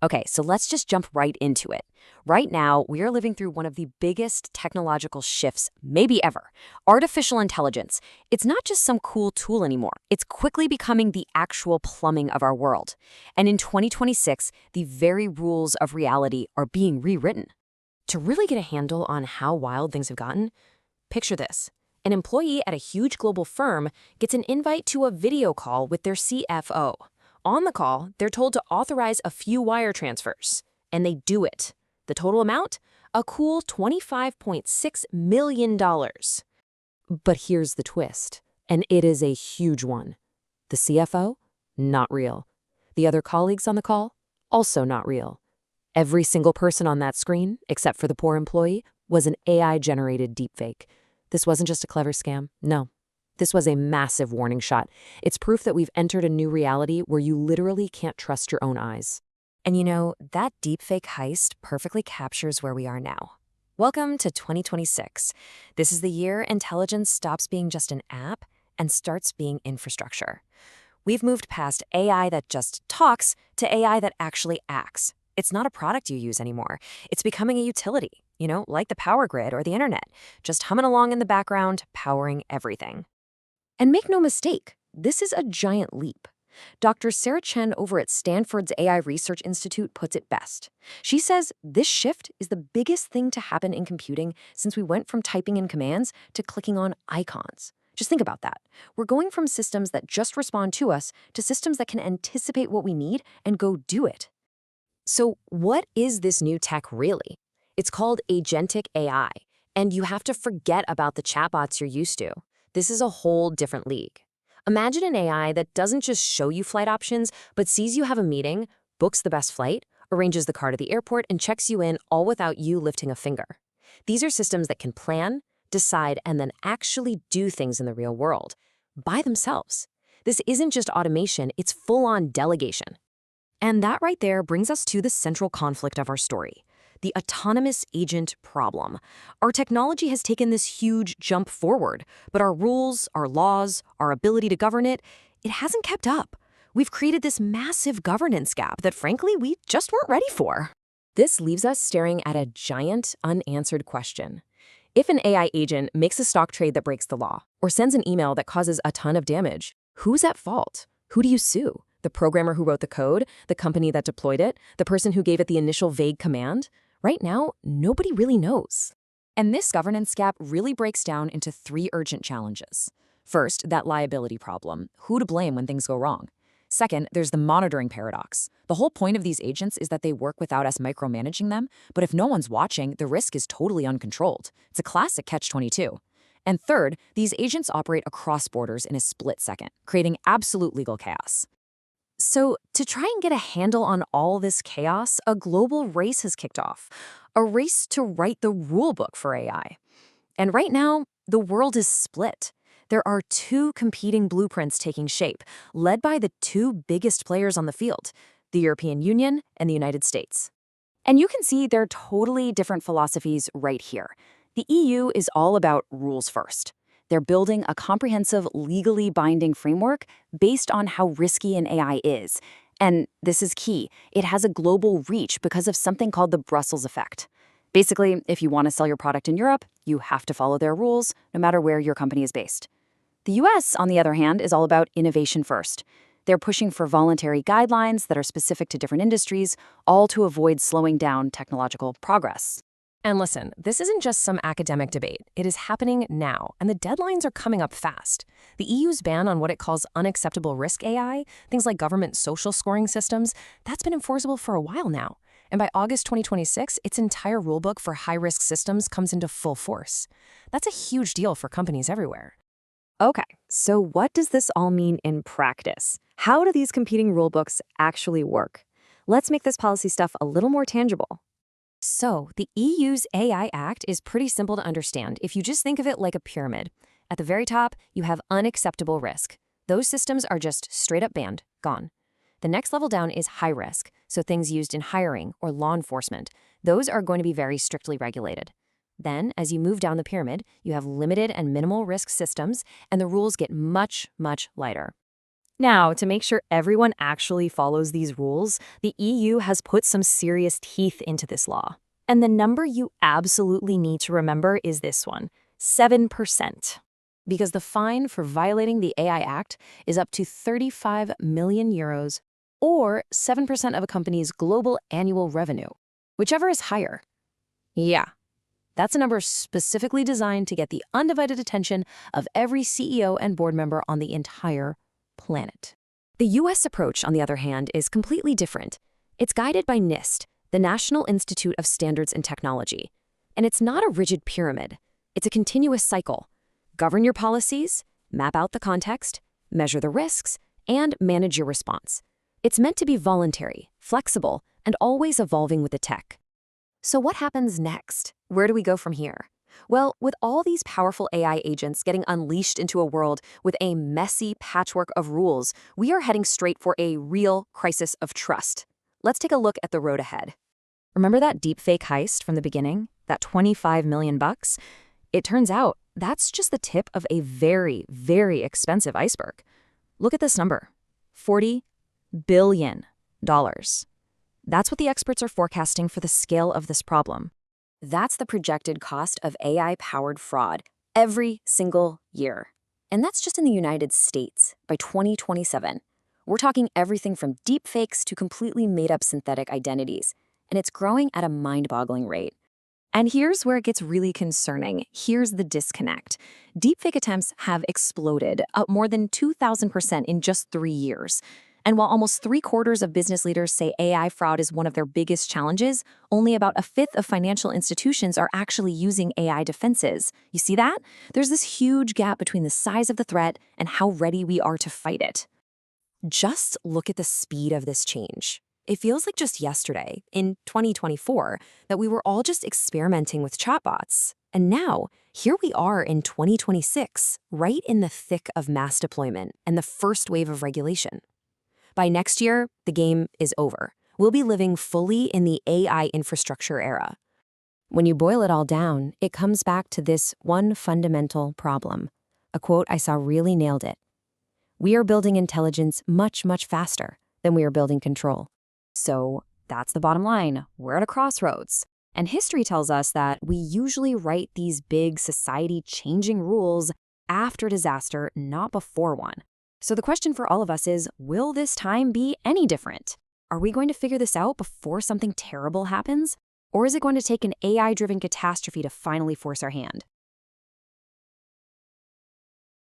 Okay, so let's just jump right into it. Right now, we are living through one of the biggest technological shifts, maybe ever. Artificial intelligence. It's not just some cool tool anymore. It's quickly becoming the actual plumbing of our world. And in 2026, the very rules of reality are being rewritten. To really get a handle on how wild things have gotten, picture this. An employee at a huge global firm gets an invite to a video call with their CFO. On the call, they're told to authorize a few wire transfers, and they do it. The total amount? A cool $25.6 million. But here's the twist, and it is a huge one. The CFO? Not real. The other colleagues on the call? Also not real. Every single person on that screen, except for the poor employee, was an AI-generated deepfake. This wasn't just a clever scam. No. This was a massive warning shot. It's proof that we've entered a new reality where you literally can't trust your own eyes. And you know, that deepfake heist perfectly captures where we are now. Welcome to 2026. This is the year intelligence stops being just an app and starts being infrastructure. We've moved past AI that just talks to AI that actually acts. It's not a product you use anymore. It's becoming a utility, like the power grid or the internet, just humming along in the background, powering everything. And make no mistake, this is a giant leap. Dr. Sarah Chen over at Stanford's AI Research Institute puts it best. She says this shift is the biggest thing to happen in computing since we went from typing in commands to clicking on icons. Just think about that. We're going from systems that just respond to us to systems that can anticipate what we need and go do it. So what is this new tech really? It's called Agentic AI, and you have to forget about the chatbots you're used to. This is a whole different league. Imagine an AI that doesn't just show you flight options, but sees you have a meeting, books the best flight, arranges the car to the airport, and checks you in all without you lifting a finger. These are systems that can plan, decide, and then actually do things in the real world by themselves. This isn't just automation, it's full-on delegation. And that right there brings us to the central conflict of our story. The autonomous agent problem. Our technology has taken this huge jump forward, but our rules, our laws, our ability to govern it hasn't kept up. We've created this massive governance gap that frankly we just weren't ready for. This leaves us staring at a giant, unanswered question. If an AI agent makes a stock trade that breaks the law, or sends an email that causes a ton of damage, who's at fault? Who do you sue? The programmer who wrote the code, the company that deployed it, the person who gave it the initial vague command? Right now, nobody really knows. And this governance gap really breaks down into three urgent challenges. First, that liability problem. Who to blame when things go wrong? Second, there's the monitoring paradox. The whole point of these agents is that they work without us micromanaging them, but if no one's watching, the risk is totally uncontrolled. It's a classic catch-22. And third, these agents operate across borders in a split second, creating absolute legal chaos. So, to try and get a handle on all this chaos, a global race has kicked off. A race to write the rulebook for AI. And right now, the world is split. There are two competing blueprints taking shape, led by the two biggest players on the field, the European Union and the United States. And you can see they're totally different philosophies right here. The EU is all about rules first. They're building a comprehensive, legally binding framework based on how risky an AI is. And this is key. It has a global reach because of something called the Brussels effect. Basically, if you want to sell your product in Europe, you have to follow their rules, no matter where your company is based. The US, on the other hand, is all about innovation first. They're pushing for voluntary guidelines that are specific to different industries, all to avoid slowing down technological progress. And listen, this isn't just some academic debate. It is happening now, and the deadlines are coming up fast. The EU's ban on what it calls unacceptable risk AI, things like government social scoring systems, that's been enforceable for a while now. And by August 2026, its entire rulebook for high-risk systems comes into full force. That's a huge deal for companies everywhere. Okay, so what does this all mean in practice? How do these competing rulebooks actually work? Let's make this policy stuff a little more tangible. So, the EU's AI Act is pretty simple to understand if you just think of it like a pyramid. At the very top, you have unacceptable risk. Those systems are just straight up banned, gone. The next level down is high risk, so things used in hiring or law enforcement. Those are going to be very strictly regulated. Then, as you move down the pyramid, you have limited and minimal risk systems, and the rules get much, much lighter. Now, to make sure everyone actually follows these rules, the EU has put some serious teeth into this law. And the number you absolutely need to remember is this one, 7%. Because the fine for violating the AI Act is up to 35 million euros or 7% of a company's global annual revenue, whichever is higher. Yeah, that's a number specifically designed to get the undivided attention of every CEO and board member on the entire planet. The U.S. approach, on the other hand, is completely different. It's guided by NIST, the National Institute of Standards and Technology. And it's not a rigid pyramid. It's a continuous cycle. Govern your policies, map out the context, measure the risks, and manage your response. It's meant to be voluntary, flexible, and always evolving with the tech. So what happens next? Where do we go from here? Well, with all these powerful AI agents getting unleashed into a world with a messy patchwork of rules, we are heading straight for a real crisis of trust. Let's take a look at the road ahead. Remember that deepfake heist from the beginning? That 25 million bucks? It turns out that's just the tip of a very, very expensive iceberg. Look at this number, $40 billion. That's what the experts are forecasting for the scale of this problem. That's the projected cost of AI-powered fraud every single year. And that's just in the United States by 2027. We're talking everything from deepfakes to completely made-up synthetic identities. And it's growing at a mind-boggling rate. And here's where it gets really concerning. Here's the disconnect. Deepfake attempts have exploded, up more than 2,000% in just 3 years. And while almost 3/4 of business leaders say AI fraud is one of their biggest challenges, only about a fifth of financial institutions are actually using AI defenses. You see that? There's this huge gap between the size of the threat and how ready we are to fight it. Just look at the speed of this change. It feels like just yesterday, in 2024, that we were all just experimenting with chatbots. And now, here we are in 2026, right in the thick of mass deployment and the first wave of regulation. By next year, the game is over. We'll be living fully in the AI infrastructure era. When you boil it all down, it comes back to this one fundamental problem. A quote I saw really nailed it. We are building intelligence much, much faster than we are building control. So that's the bottom line. We're at a crossroads. And history tells us that we usually write these big society-changing rules after disaster, not before one. So the question for all of us is, will this time be any different? Are we going to figure this out before something terrible happens? Or is it going to take an AI-driven catastrophe to finally force our hand?